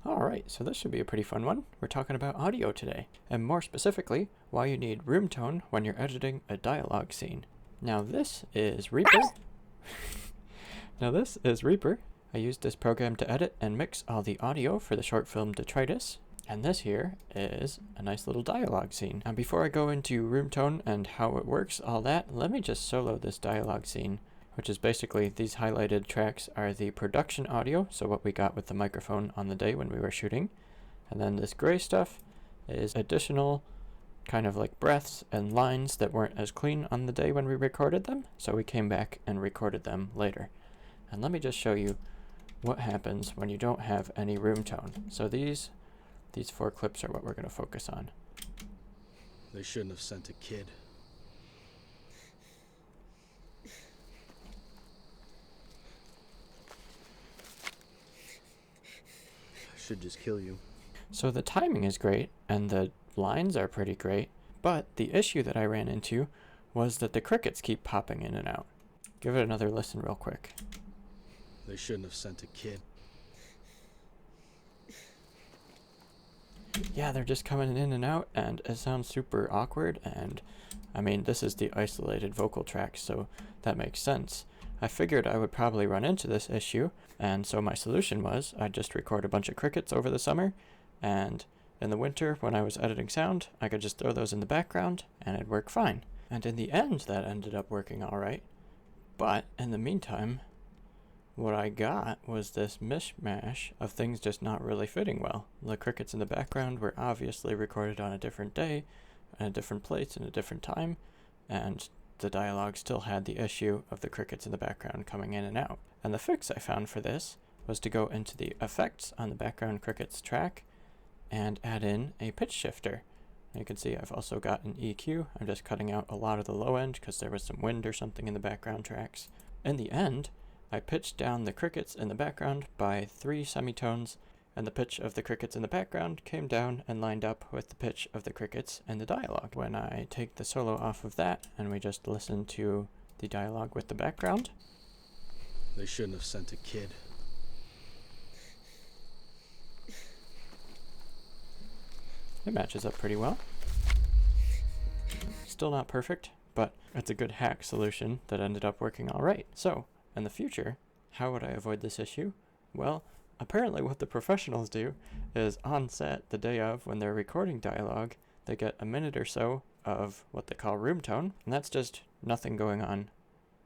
Alright, so this should be a pretty fun one. We're talking about audio today, and more specifically, why you need room tone when you're editing a dialogue scene. Now this is Reaper. I used this program to edit and mix all the audio for the short film Detritus. And this here is a nice little dialogue scene. Now before I go into room tone and how it works, all that, let me just solo this dialogue scene, which is basically these highlighted tracks are the production audio, so what we got with the microphone on the day when we were shooting. And then this gray stuff is additional kind of like breaths and lines that weren't as clean on the day when we recorded them, so we came back and recorded them later. And let me just show you what happens when you don't have any room tone. So these 4 clips are what we're going to focus on. They shouldn't have sent a kid. I should just kill you. So the timing is great, and the lines are pretty great, but the issue that I ran into was that the crickets keep popping in and out. Give it another listen real quick. They shouldn't have sent a kid. Yeah, they're just coming in and out, and it sounds super awkward, and I mean, this is the isolated vocal track, so that makes sense. I figured I would probably run into this issue, and so my solution was I'd just record a bunch of crickets over the summer, and in the winter when I was editing sound, I could just throw those in the background, and it'd work fine. And in the end, that ended up working alright, but in the meantime, what I got was this mishmash of things just not really fitting well. The crickets in the background were obviously recorded on a different day, in a different place, in a different time, and the dialogue still had the issue of the crickets in the background coming in and out. And the fix I found for this was to go into the effects on the background crickets track and add in a pitch shifter. And you can see I've also got an EQ. I'm just cutting out a lot of the low end because there was some wind or something in the background tracks. In the end, I pitched down the crickets in the background by 3 semitones, and the pitch of the crickets in the background came down and lined up with the pitch of the crickets in the dialogue. When I take the solo off of that and we just listen to the dialogue with the background. They shouldn't have sent a kid. It matches up pretty well. Still not perfect, but it's a good hack solution that ended up working alright. So, in the future, how would I avoid this issue? Well, apparently what the professionals do is on set the day of when they're recording dialogue, they get a minute or so of what they call room tone, and that's just nothing going on,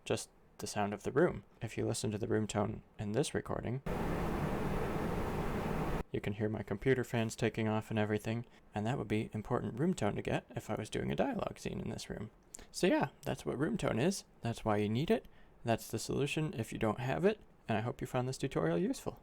just the sound of the room. If you listen to the room tone in this recording, you can hear my computer fans taking off and everything, and that would be important room tone to get if I was doing a dialogue scene in this room. So yeah, that's what room tone is, that's why you need it. That's the solution if you don't have it, and I hope you found this tutorial useful.